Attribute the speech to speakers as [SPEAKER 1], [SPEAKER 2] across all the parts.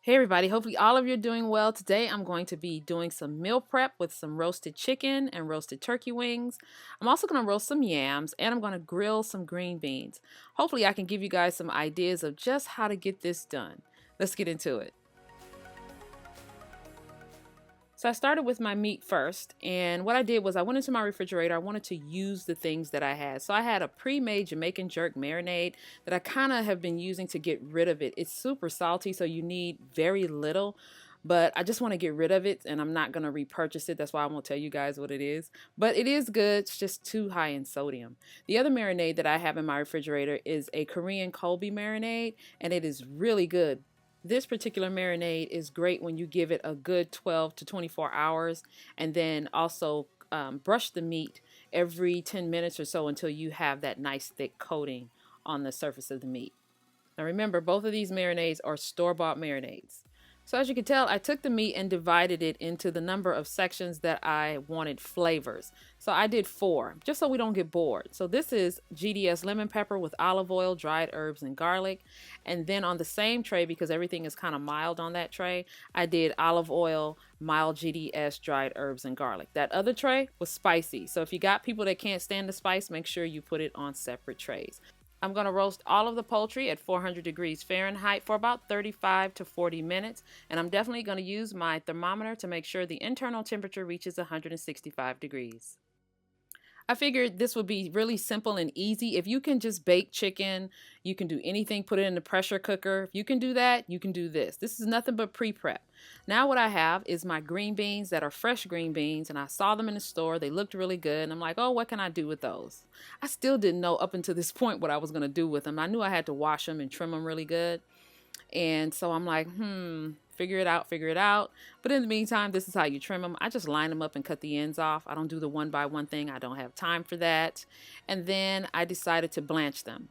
[SPEAKER 1] Hey everybody, hopefully all of you are doing well. Today I'm going to be doing some meal prep with some roasted chicken and roasted turkey wings. I'm also going to roast some yams and I'm going to grill some green beans. Hopefully I can give you guys some ideas of just how to get this done. Let's get into it. So I started with my meat first, and what I did was I went into my refrigerator. I wanted to use the things that I had. So I had a pre-made Jamaican jerk marinade that I kind of have been using to get rid of it. It's super salty, so you need very little, but I just want to get rid of it, and I'm not going to repurchase it. That's why I won't tell you guys what it is. But it is good. It's just too high in sodium. The other marinade that I have in my refrigerator is a Korean Colby marinade, and it is really good. This particular marinade is great when you give it a good 12 to 24 hours, and then also brush the meat every 10 minutes or so until you have that nice thick coating on the surface of the meat. Now remember, both of these marinades are store-bought marinades. So as you can tell, I took the meat and divided it into the number of sections that I wanted flavors. So I did 4, just so we don't get bored. So this is GDS lemon pepper with olive oil, dried herbs, and garlic. And then on the same tray, because everything is kind of mild on that tray, I did olive oil, mild GDS, dried herbs, and garlic. That other tray was spicy. So if you got people that can't stand the spice, make sure you put it on separate trays. I'm going to roast all of the poultry at 400 degrees Fahrenheit for about 35 to 40 minutes, and I'm definitely going to use my thermometer to make sure the internal temperature reaches 165 degrees. I figured this would be really simple and easy. If you can just bake chicken, you can do anything, put it in the pressure cooker. If you can do that, you can do this. This is nothing but pre-prep. Now what I have is my green beans that are fresh green beans, and I saw them in the store. They looked really good, and I'm like, oh, what can I do with those? I still didn't know up until this point what I was going to do with them. I knew I had to wash them and trim them really good. And so I'm like, figure it out, figure it out. But in the meantime, this is how you trim them. I just line them up and cut the ends off. I don't do the one by one thing. I don't have time for that. And then I decided to blanch them.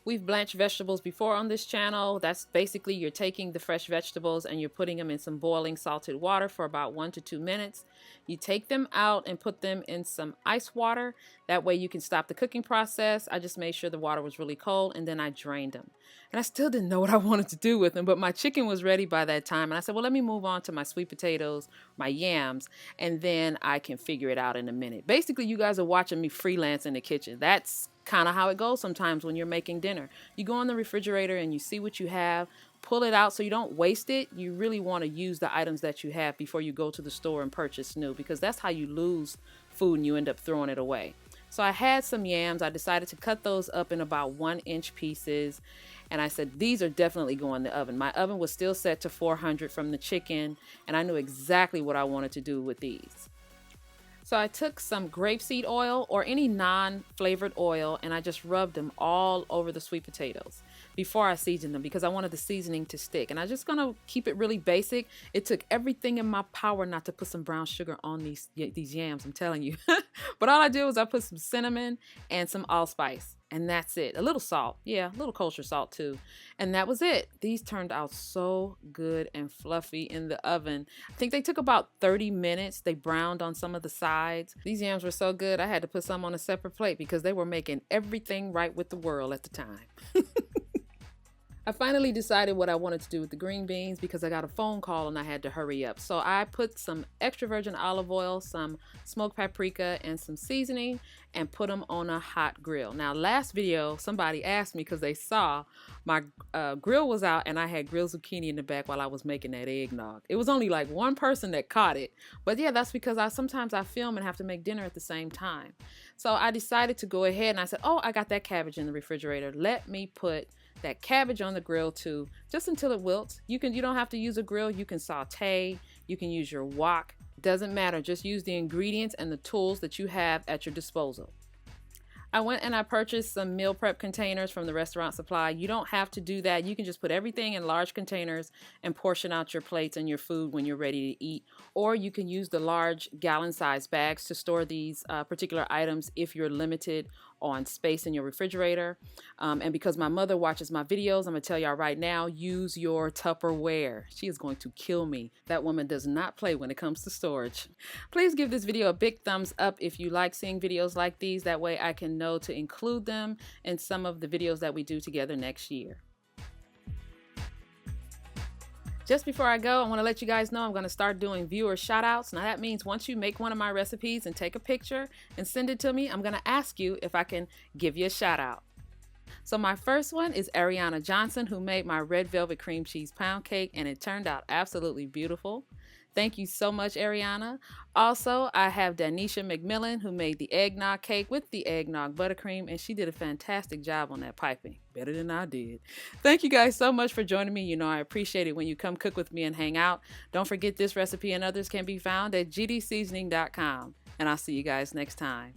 [SPEAKER 1] We've blanched vegetables before on this channel. That's basically you're taking the fresh vegetables and you're putting them in some boiling salted water for about 1 to 2 minutes. You take them out and put them in some ice water. That way you can stop the cooking process. I just made sure the water was really cold, and then I drained them. And I still didn't know what I wanted to do with them, but my chicken was ready by that time. And I said, well, let me move on to my sweet potatoes, my yams, and then I can figure it out in a minute. Basically, you guys are watching me freelance in the kitchen. That's kind of how it goes sometimes when you're making dinner. You go in the refrigerator and you see what you have, pull it out so you don't waste it. You really want to use the items that you have before you go to the store and purchase new, because that's how you lose food and you end up throwing it away. So I had some yams. I decided to cut those up in about 1-inch pieces. And I said, these are definitely going in the oven. My oven was still set to 400 from the chicken, and I knew exactly what I wanted to do with these. So I took some grapeseed oil or any non-flavored oil, and I just rubbed them all over the sweet potatoes before I seasoned them, because I wanted the seasoning to stick. And I'm just gonna keep it really basic. It took everything in my power not to put some brown sugar on these yams, I'm telling you. But all I did was I put some cinnamon and some allspice, and that's it. A little salt, yeah, a little kosher salt too. And that was it. These turned out so good and fluffy in the oven. I think they took about 30 minutes. They browned on some of the sides. These yams were so good, I had to put some on a separate plate because they were making everything right with the world at the time. I finally decided what I wanted to do with the green beans because I got a phone call and I had to hurry up. So I put some extra virgin olive oil, some smoked paprika, and some seasoning, and put them on a hot grill. Now, last video, somebody asked me because they saw my grill was out and I had grilled zucchini in the back while I was making that eggnog. It was only like one person that caught it. But yeah, that's because sometimes I film and have to make dinner at the same time. So I decided to go ahead and I said, oh, I got that cabbage in the refrigerator. Let me put that cabbage on the grill too, just until it wilts. You don't have to use a grill. You can saute, you can use your wok. Doesn't matter. Just use the ingredients and the tools that you have at your disposal. I went and I purchased some meal prep containers from the restaurant supply. You don't have to do that. You can just put everything in large containers and portion out your plates and your food when you're ready to eat. Or you can use the large gallon-sized bags to store these particular items if you're limited on space in your refrigerator. And because my mother watches my videos, I'm gonna tell y'all right now, use your Tupperware. She is going to kill me. That woman does not play when it comes to storage. Please give this video a big thumbs up if you like seeing videos like these. That way I can know to include them in some of the videos that we do together next year. Just before I go, I want to let you guys know I'm going to start doing viewer shoutouts. Now that means once you make one of my recipes and take a picture and send it to me, I'm going to ask you if I can give you a shout out. So my first one is Ariana Johnson, who made my red velvet cream cheese pound cake, and it turned out absolutely beautiful. Thank you so much, Ariana. Also, I have Danisha McMillan, who made the eggnog cake with the eggnog buttercream, and she did a fantastic job on that piping. Better than I did. Thank you guys so much for joining me. You know I appreciate it when you come cook with me and hang out. Don't forget this recipe and others can be found at gdseasoning.com. And I'll see you guys next time.